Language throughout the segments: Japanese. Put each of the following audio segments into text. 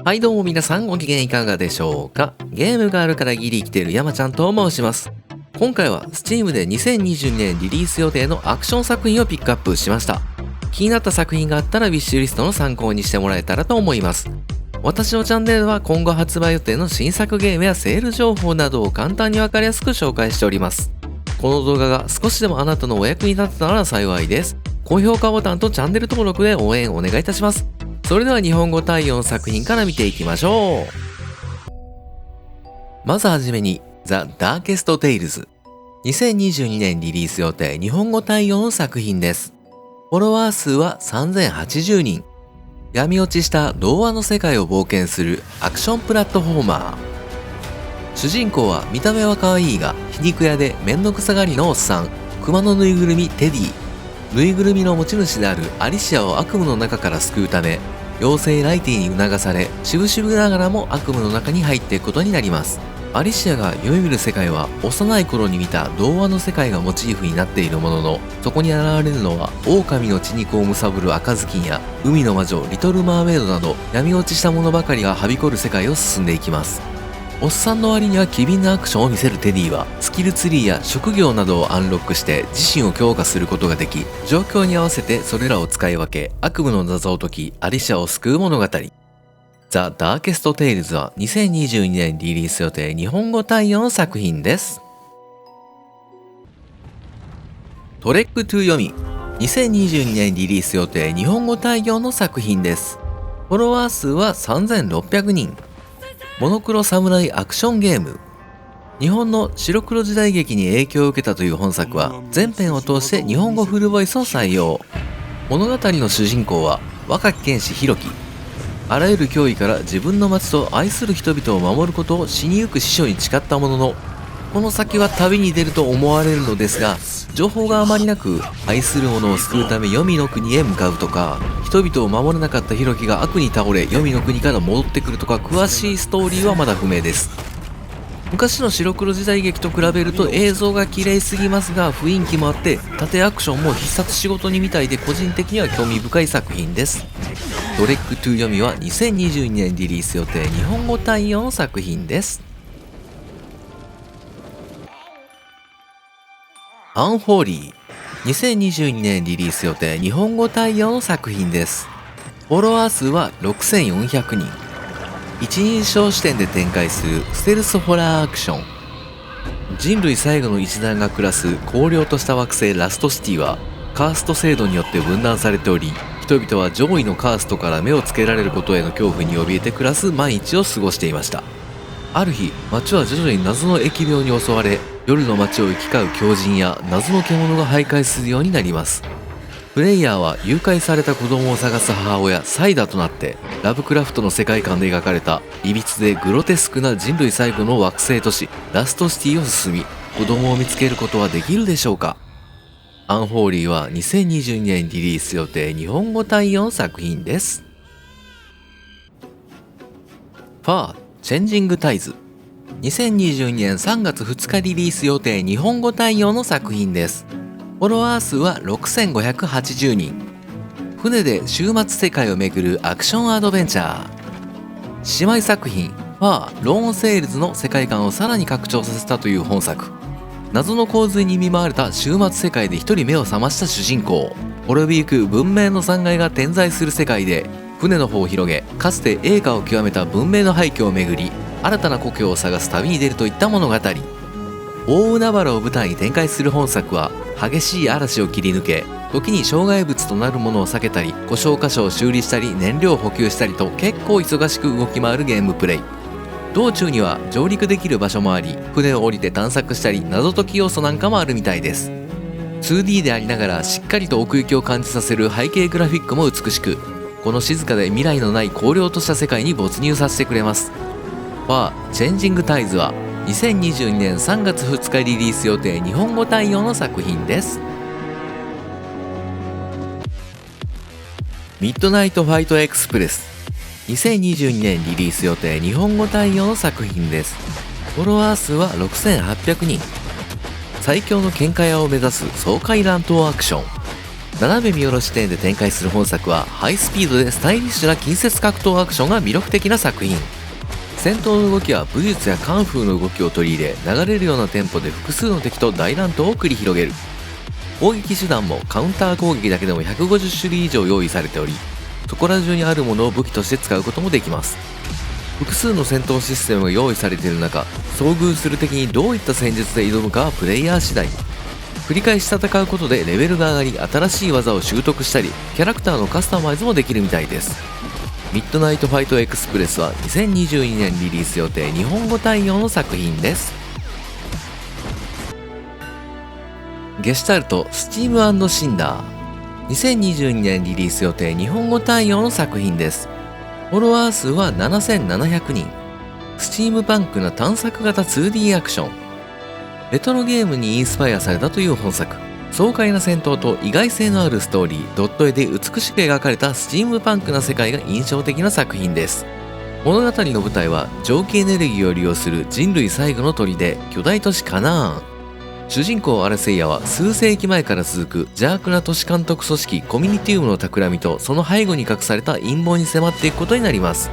はいどうも皆さんご機嫌いかがでしょうか。ゲームがあるからギリ生きてる山ちゃんと申します。今回は Steam で2022年リリース予定のアクション作品をピックアップしました。気になった作品があったらウィッシュリストの参考にしてもらえたらと思います。私のチャンネルでは今後発売予定の新作ゲームやセール情報などを簡単にわかりやすく紹介しております。この動画が少しでもあなたのお役に立てたなら幸いです。高評価ボタンとチャンネル登録で応援お願いいたします。それでは日本語対応の作品から見ていきましょう。まずはじめに The Darkest Tales 2022年リリース予定日本語対応の作品です。フォロワー数は3080人。闇落ちした童話の世界を冒険するアクションプラットフォーマー。主人公は見た目は可愛いが皮肉屋で面倒くさがりのおっさん、熊のぬいぐるみテディ。ぬいぐるみの持ち主であるアリシアを悪夢の中から救うため、妖精ライティに促され、渋々ながらも悪夢の中に入っていくことになります。アリシアが夢見る世界は幼い頃に見た童話の世界がモチーフになっているものの、そこに現れるのは狼の血肉を貪る赤ずきんや海の魔女リトルマーメイドなど闇落ちしたものばかりがはびこる世界を進んでいきます。おっさんの割には機敏なアクションを見せるテディはスキルツリーや職業などをアンロックして自身を強化することができ、状況に合わせてそれらを使い分け悪夢の謎を解きアリシャを救う物語。ザ・ダーケスト・テイルズは2022年リリース予定日本語対応の作品です。トレック・トゥ・読み2022年リリース予定日本語対応の作品です。フォロワー数は3600人。モノクロサムライアクションゲーム。日本の白黒時代劇に影響を受けたという本作は全編を通して日本語フルボイスを採用。物語の主人公は若き剣士ヒロキ。あらゆる脅威から自分の町と愛する人々を守ることを死にゆく師匠に誓ったものの、この先は旅に出ると思われるのですが、情報があまりなく、愛する者を救うため黄泉の国へ向かうとか、人々を守れなかったヒロキが悪に倒れ黄泉の国から戻ってくるとか、詳しいストーリーはまだ不明です。昔の白黒時代劇と比べると映像が綺麗すぎますが、雰囲気もあって縦アクションも必殺仕事にみたいで個人的には興味深い作品です。トレックトゥ読みは2022年リリース予定日本語対応の作品です。アンホーリー2022年リリース予定日本語対応の作品です。フォロワー数は6400人。一人称視点で展開するステルスホラーアクション。人類最後の一団が暮らす荒涼とした惑星ラストシティはカースト制度によって分断されており、人々は上位のカーストから目をつけられることへの恐怖に怯えて暮らす毎日を過ごしていました。ある日、街は徐々に謎の疫病に襲われ、夜の街を行き交う狂人や謎の獣が徘徊するようになります。プレイヤーは誘拐された子供を探す母親サイダとなって、ラブクラフトの世界観で描かれたいびつでグロテスクな人類最後の惑星都市ラストシティを進み、子供を見つけることはできるでしょうか。アンホーリーは2022年リリース予定日本語対応作品です。ファーチェンジングタイズ2022年3月2日リリース予定日本語対応の作品です。フォロワー数は6580人。船で終末世界を巡るアクションアドベンチャー。姉妹作品ファーローンセールズの世界観をさらに拡張させたという本作。謎の洪水に見舞われた終末世界で一人目を覚ました主人公。滅びゆく文明の残骸が点在する世界で船の方を広げ、かつて栄華を極めた文明の廃墟を巡り新たな故郷を探す旅に出るといった物語。大海原を舞台に展開する本作は激しい嵐を切り抜け、時に障害物となるものを避けたり故障箇所を修理したり燃料を補給したりと結構忙しく動き回るゲームプレイ。道中には上陸できる場所もあり、船を降りて探索したり謎解き要素なんかもあるみたいです。 2D でありながらしっかりと奥行きを感じさせる背景グラフィックも美しく、この静かで未来のない荒涼とした世界に没入させてくれます。ファーチェンジングタイズは2022年3月2日リリース予定日本語対応の作品です。ミッドナイトファイトエクスプレス2022年リリース予定日本語対応の作品です。フォロワー数は6800人。最強の喧嘩屋を目指す爽快乱闘アクション。斜め見下ろし視点で展開する本作はハイスピードでスタイリッシュな近接格闘アクションが魅力的な作品。戦闘の動きは武術やカンフーの動きを取り入れ、流れるようなテンポで複数の敵と大乱闘を繰り広げる。攻撃手段もカウンター攻撃だけでも150種類以上用意されており、そこら中にあるものを武器として使うこともできます。複数の戦闘システムが用意されている中、遭遇する敵にどういった戦術で挑むかはプレイヤー次第。繰り返し戦うことでレベルが上がり、新しい技を習得したり、キャラクターのカスタマイズもできるみたいです。ミッドナイトファイトエクスプレスは2022年リリース予定日本語対応の作品です。ゲシュタルトスチーム&シンダー、2022年リリース予定日本語対応の作品です。フォロワー数は7700人。スチームパンクな探索型 2D アクション。レトロゲームにインスパイアされたという本作。爽快な戦闘と意外性のあるストーリー、ドット絵で美しく描かれたスチームパンクな世界が印象的な作品です。物語の舞台は蒸気エネルギーを利用する人類最後の砦、巨大都市カナーン。主人公アラセイヤは数世紀前から続く邪悪な都市監督組織コミュニティウムの企みとその背後に隠された陰謀に迫っていくことになります。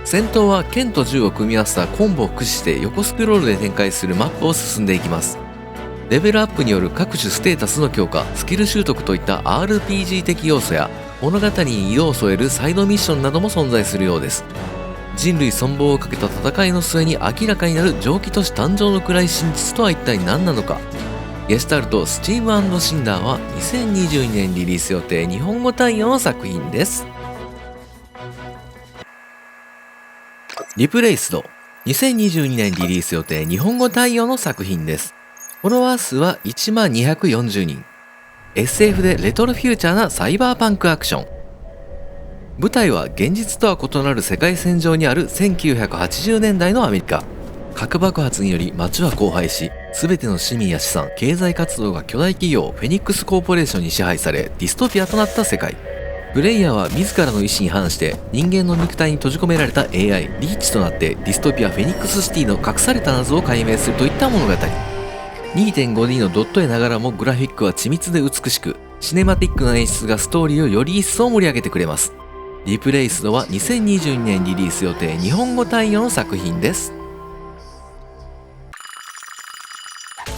戦闘は剣と銃を組み合わせたコンボを駆使して横スクロールで展開するマップを進んでいきます。レベルアップによる各種ステータスの強化、スキル習得といった RPG 的要素や物語に色を添えるサイドミッションなども存在するようです。人類存亡をかけた戦いの末に明らかになる蒸気都市誕生の暗い真実とは一体何なのか。ゲシュタルトスチーム&シンダーは2022年リリース予定日本語対応の作品です。リプレイスド2022年リリース予定日本語対応の作品です。フォロワー数は10240人。SF でレトロフューチャーなサイバーパンクアクション。舞台は現実とは異なる世界線上にある1980年代のアメリカ。核爆発により街は荒廃し、全ての市民や資産、経済活動が巨大企業フェニックスコーポレーションに支配され、ディストピアとなった世界。プレイヤーは自らの意思に反して人間の肉体に閉じ込められた AI リーチとなってディストピアフェニックスシティの隠された謎を解明するといった物語。 2.5D のドット絵ながらもグラフィックは緻密で美しく、シネマティックな演出がストーリーをより一層盛り上げてくれます。リプレイスドは2022年リリース予定日本語対応の作品です。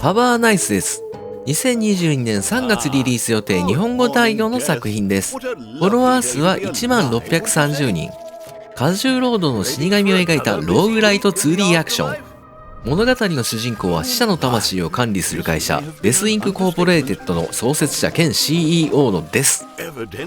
ハバーナイスです。2022年3月リリース予定日本語対応の作品です。フォロワー数は10630人。過重労働の死神を描いたローグライト 2D アクション。物語の主人公は死者の魂を管理する会社デスインクコーポレーテッドの創設者兼 CEO のデス。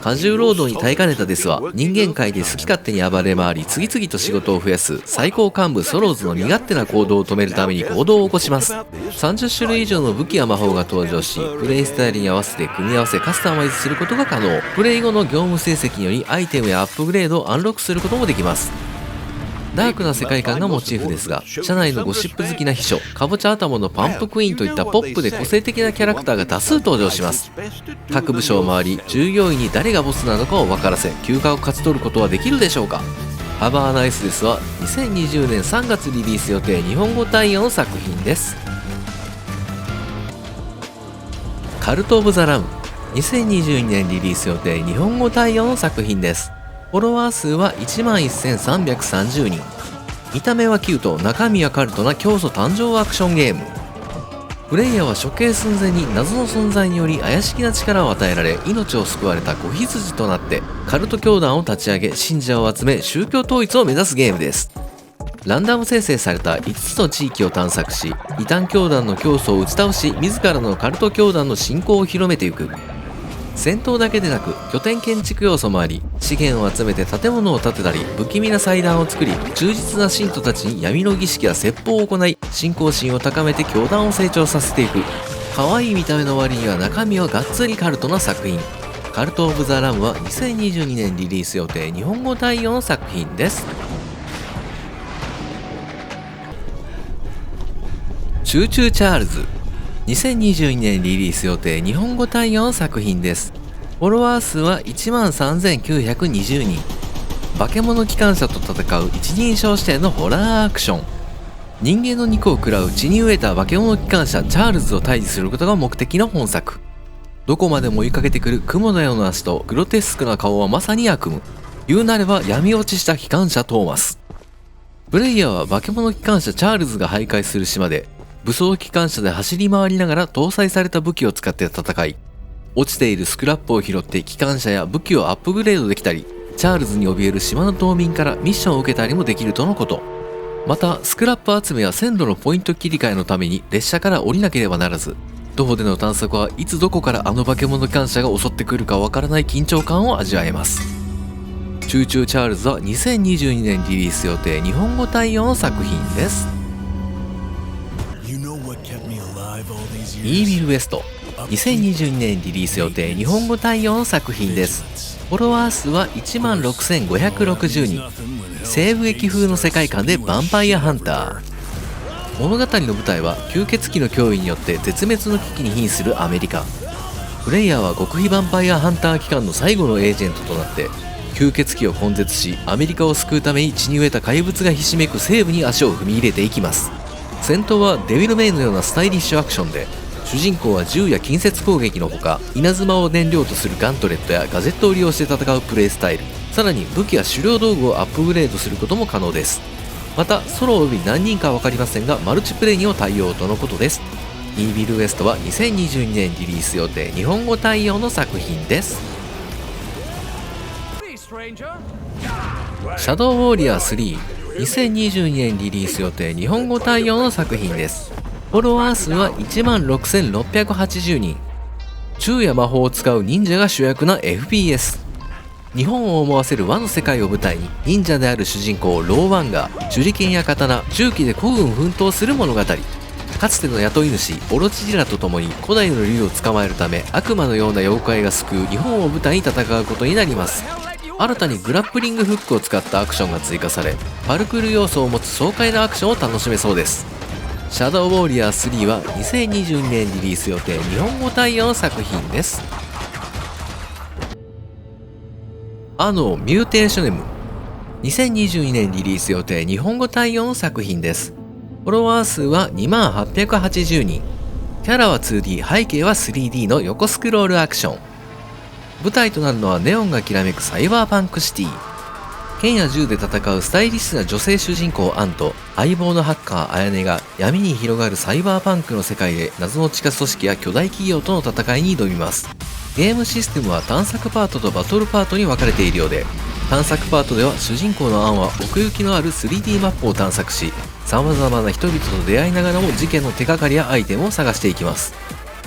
過重労働に耐えかねたデスは人間界で好き勝手に暴れ回り、次々と仕事を増やす最高幹部ソローズの身勝手な行動を止めるために行動を起こします。30種類以上の武器や魔法が登場し、プレイスタイルに合わせて組み合わせカスタマイズすることが可能。プレイ後の業務成績によりアイテムやアップグレードをアンロックすることもできます。ダークな世界観がモチーフですが、社内のゴシップ好きな秘書、かぼちゃ頭のパンプクイーンといったポップで個性的なキャラクターが多数登場します。各部署を回り、従業員に誰がボスなのかを分からせ、休暇を勝ち取ることはできるでしょうか。ハバーナイスですは2020年3月リリース予定日本語対応の作品です。カルト・オブ・ザ・ラム2022年リリース予定日本語対応の作品です。フォロワー数は11330人。見た目はキュート、中身はカルトな教祖誕生アクションゲーム。プレイヤーは処刑寸前に謎の存在により怪しげな力を与えられ、命を救われた子羊となってカルト教団を立ち上げ、信者を集め宗教統一を目指すゲームです。ランダム生成された5つの地域を探索し、異端教団の教祖を打ち倒し、自らのカルト教団の信仰を広めていく。戦闘だけでなく拠点建築要素もあり、資源を集めて建物を建てたり、不気味な祭壇を作り、忠実な信徒たちに闇の儀式や説法を行い、信仰心を高めて教団を成長させていく。可愛い見た目の割には中身はがっつりカルトな作品。カルト・オブ・ザ・ラムは2022年リリース予定日本語対応の作品です。チューチューチャールズ2022年リリース予定日本語対応の作品です。フォロワー数は13920人。化け物機関車と戦う一人称視点のホラーアクション。人間の肉を食らう血に飢えた化け物機関車チャールズを退治することが目的の本作。どこまでも追いかけてくる雲のような足とグロテスクな顔はまさに悪夢。言うなれば闇落ちした機関車トーマス。プレイヤーは化け物機関車チャールズが徘徊する島で、武装機関車で走り回りながら搭載された武器を使って戦い、落ちているスクラップを拾って機関車や武器をアップグレードできたり、チャールズに怯える島の島民からミッションを受けたりもできるとのこと。またスクラップ集めや線路のポイント切り替えのために列車から降りなければならず、徒歩での探索はいつどこからあの化け物機関車が襲ってくるかわからない緊張感を味わえます。チューチューチャールズは2022年リリース予定日本語対応の作品です。イービルウエスト2022年リリース予定日本語対応の作品です。フォロワー数は16,560人。西部劇風の世界観でヴァンパイアハンター。物語の舞台は吸血鬼の脅威によって絶滅の危機に瀕するアメリカ。プレイヤーは極秘ヴァンパイアハンター機関の最後のエージェントとなって、吸血鬼を根絶しアメリカを救うために血に飢えた怪物がひしめく西部に足を踏み入れていきます。戦闘はデビルメインのようなスタイリッシュアクションで、主人公は銃や近接攻撃のほか、稲妻を燃料とするガントレットやガジェットを利用して戦うプレイスタイル、さらに武器や狩猟道具をアップグレードすることも可能です。またソロおよび何人かは分かりませんがマルチプレイにも対応とのことです。イービルウエストは2022年リリース予定日本語対応の作品です。シャドウウォーリアー3 2022年リリース予定日本語対応の作品です。フォロワー数は16,680人。銃や魔法を使う忍者が主役な FPS。日本を思わせる和の世界を舞台に忍者である主人公ローワンが手裏剣や刀、銃器で孤軍奮闘する物語。かつての雇い主オロチジラと共に古代の竜を捕まえるため悪魔のような妖怪が救う日本を舞台に戦うことになります。新たにグラップリングフックを使ったアクションが追加され、パルクール要素を持つ爽快なアクションを楽しめそうです。シャドウウォーリアー3は2022年リリース予定日本語対応の作品です。ミューテーショネム2022年リリース予定日本語対応の作品です。フォロワー数は2880人。キャラは 2D、 背景は 3D の横スクロールアクション。舞台となるのはネオンがきらめくサイバーパンクシティ。剣や銃で戦うスタイリッシュな女性主人公アンと相棒のハッカーアヤネが闇に広がるサイバーパンクの世界で謎の地下組織や巨大企業との戦いに挑みます。ゲームシステムは探索パートとバトルパートに分かれているようで、探索パートでは主人公のアンは奥行きのある 3D マップを探索し、様々な人々と出会いながらも事件の手がかりやアイテムを探していきます。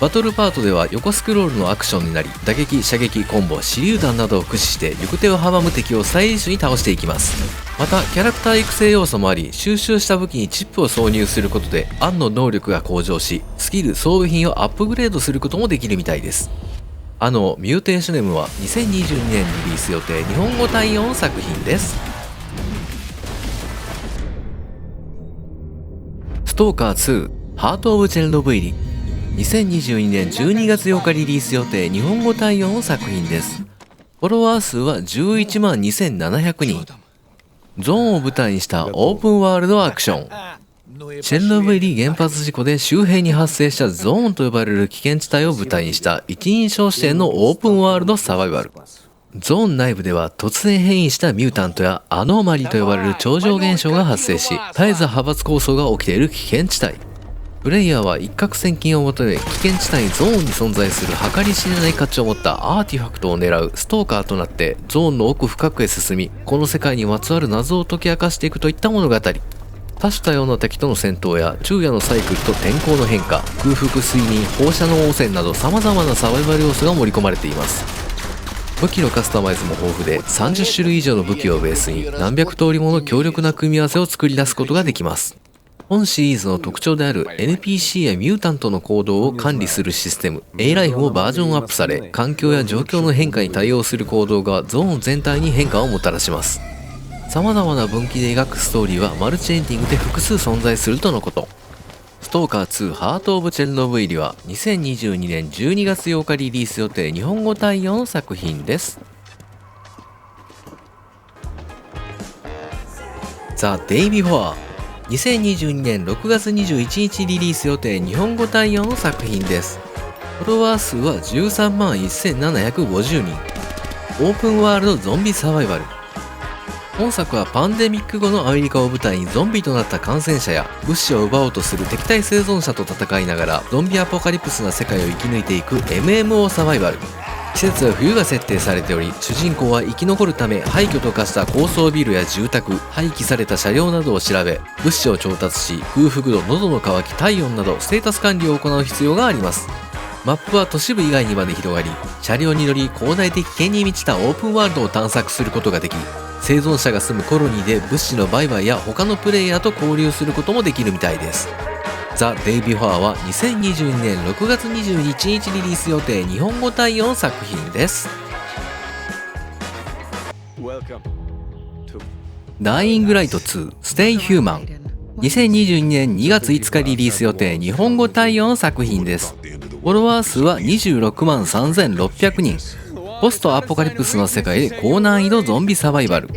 バトルパートでは横スクロールのアクションになり、打撃、射撃、コンボ、手榴弾などを駆使して行く手を阻む敵をスタイリッシュに倒していきます。またキャラクター育成要素もあり、収集した武器にチップを挿入することでアンの能力が向上し、スキル、装備品をアップグレードすることもできるみたいです。ミューテーショネムは2022年リリース予定日本語対応の作品です。ストーカー2ハート・オブ・チェルノブイリ2022年12月8日リリース予定日本語対応の作品です。フォロワー数は112,700人。ゾーンを舞台にしたオープンワールドアクション。チェルノブイリ原発事故で周辺に発生したゾーンと呼ばれる危険地帯を舞台にした一人称視点のオープンワールドサバイバル。ゾーン内部では突然変異したミュータントやアノーマリと呼ばれる超常現象が発生し、絶えず派閥抗争が起きている危険地帯。プレイヤーは一攫千金を求め危険地帯ゾーンに存在する計り知れない価値を持ったアーティファクトを狙うストーカーとなってゾーンの奥深くへ進み、この世界にまつわる謎を解き明かしていくといった物語。多種多様な敵との戦闘や昼夜のサイクルと天候の変化、空腹、睡眠、放射能汚染など様々なサバイバル要素が盛り込まれています。武器のカスタマイズも豊富で30種類以上の武器をベースに何百通りもの強力な組み合わせを作り出すことができます。本シリーズの特徴である NPC やミュータントの行動を管理するシステム A ライフもバージョンアップされ、環境や状況の変化に対応する行動がゾーン全体に変化をもたらします。様々な分岐で描くストーリーはマルチエンディングで複数存在するとのこと。ストーカー2ハート・オブ・チェルノブイリは2022年12月8日リリース予定日本語対応の作品です。ザ・デイ・ビフォー2022年6月21日リリース予定日本語対応の作品です。フォロワー数は13万1750人。オープンワールドゾンビサバイバル。本作はパンデミック後のアメリカを舞台にゾンビとなった感染者や物資を奪おうとする敵対生存者と戦いながらゾンビアポカリプスな世界を生き抜いていく MMO サバイバル。季節は冬が設定されており、主人公は生き残るため廃墟と化した高層ビルや住宅、廃棄された車両などを調べ、物資を調達し、空腹度、喉の渇き、体温などステータス管理を行う必要があります。マップは都市部以外にまで広がり、車両に乗り広大的危険に満ちたオープンワールドを探索することができ、生存者が住むコロニーで物資の売買や他のプレイヤーと交流することもできるみたいです。ザ・デイビフォアは2022年6月21日リリース予定日本語対応作品です。ダイイングライト2ステイヒューマン。2022年2月5日リリース予定日本語対応の作品です。フォロワー数は26万3600人。ポストアポカリプスの世界で高難易度ゾンビサバイバル。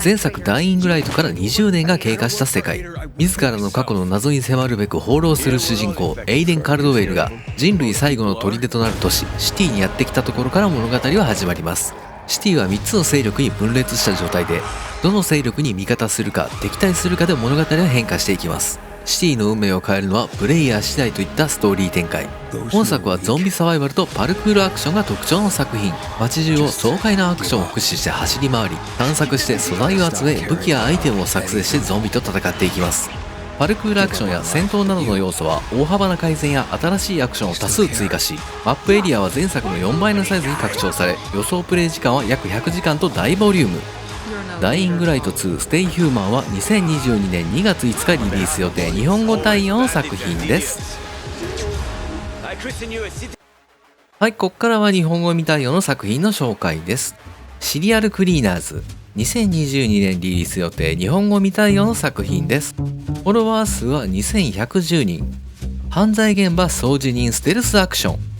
前作ダイイングライトから20年が経過した世界。自らの過去の謎に迫るべく放浪する主人公エイデン・カルドウェルが人類最後の砦となる都市シティにやってきたところから物語は始まります。シティは3つの勢力に分裂した状態で、どの勢力に味方するか敵対するかで物語は変化していきます。シティの運命を変えるのはプレイヤー次第といったストーリー展開。本作はゾンビサバイバルとパルクールアクションが特徴の作品。街中を爽快なアクションを駆使して走り回り、探索して素材を集め、武器やアイテムを作成してゾンビと戦っていきます。パルクールアクションや戦闘などの要素は大幅な改善や新しいアクションを多数追加し、マップエリアは前作の4倍のサイズに拡張され、予想プレイ時間は約100時間と大ボリューム。ダイイングライト2ステイヒューマンは2022年2月5日リリース予定日本語対応の作品です。はい、ここからは日本語未対応の作品の紹介です。シリアルクリーナーズ。2022年リリース予定日本語未対応の作品です。フォロワー数は2110人。犯罪現場掃除人ステルスアクション。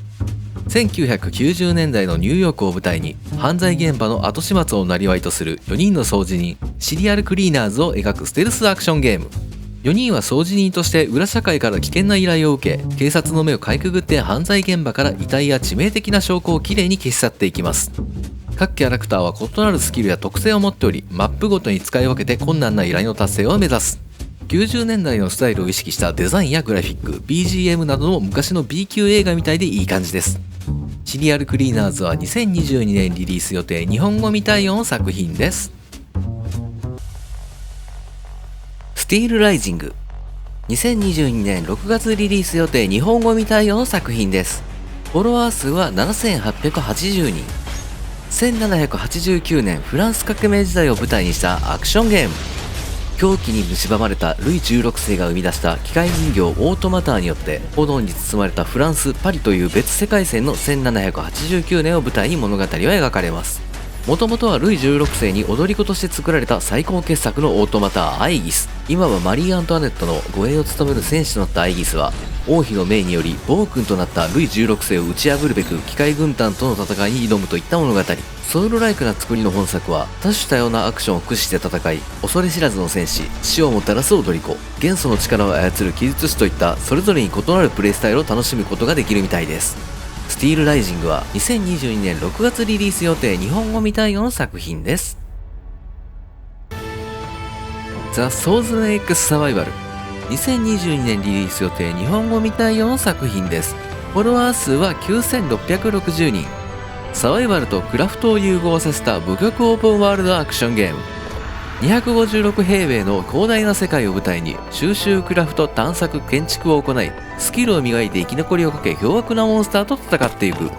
1990年代のニューヨークを舞台に犯罪現場の後始末を生業とする4人の掃除人シリアルクリーナーズを描くステルスアクションゲーム。4人は掃除人として裏社会から危険な依頼を受け、警察の目をかいくぐって犯罪現場から遺体や致命的な証拠をきれいに消し去っていきます。各キャラクターは異なるスキルや特性を持っており、マップごとに使い分けて困難な依頼の達成を目指す。90年代のスタイルを意識したデザインやグラフィック、BGM などの昔の B 級映画みたいでいい感じです。シリアルクリーナーズは2022年リリース予定日本語未対応の作品です。スティールライジング。2022年6月リリース予定日本語未対応の作品です。フォロワー数は7880人。1789年フランス革命時代を舞台にしたアクションゲーム。狂気に蝕まれたルイ16世が生み出した機械人形オートマターによって炎に包まれたフランス・パリという別世界線の1789年を舞台に物語は描かれます。もともとはルイ16世に踊り子として作られた最高傑作のオートマターアイギス。今はマリー・アントワネットの護衛を務める戦士となったアイギスは王妃の命により暴君となったルイ16世を打ち破るべく機械軍団との戦いに挑むといった物語。ソウルライクな作りの本作は多種多様なアクションを駆使して戦い、恐れ知らずの戦士、死をもたらす踊り子、元素の力を操る記述師といったそれぞれに異なるプレイスタイルを楽しむことができるみたいです。スティールライジングは2022年6月リリース予定日本語未対応の作品です。ザ・ソーズン X サバイバル。2022年リリース予定日本語未対応の作品です。フォロワー数は9660人。サバイバルとクラフトを融合させた無極オープンワールドアクションゲーム。256平米の広大な世界を舞台に収集、クラフト、探索、建築を行い、スキルを磨いて生き残りをかけ凶悪なモンスターと戦っていく。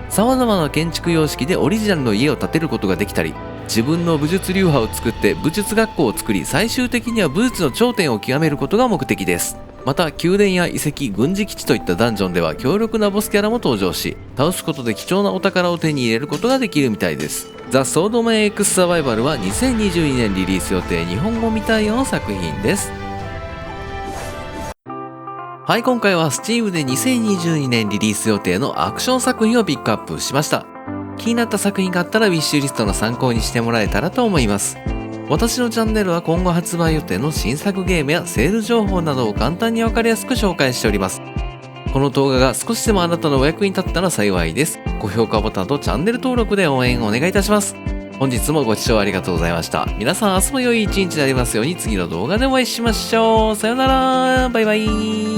様々な建築様式でオリジナルの家を建てることができたり、自分の武術流派を作って武術学校を作り、最終的には武術の頂点を極めることが目的です。また宮殿や遺跡、軍事基地といったダンジョンでは強力なボスキャラも登場し、倒すことで貴重なお宝を手に入れることができるみたいです。ザ・ソードマン X サバイバルは2022年リリース予定日本語未対応の作品です。はい、今回は Steam で2022年リリース予定のアクション作品をピックアップしました。気になった作品があったらウィッシュリストの参考にしてもらえたらと思います。私のチャンネルは今後発売予定の新作ゲームやセール情報などを簡単にわかりやすく紹介しております。この動画が少しでもあなたのお役に立ったら幸いです。高評価ボタンとチャンネル登録で応援お願いいたします。本日もご視聴ありがとうございました。皆さん明日も良い一日でありますように次の動画でお会いしましょう。さよなら。バイバイ。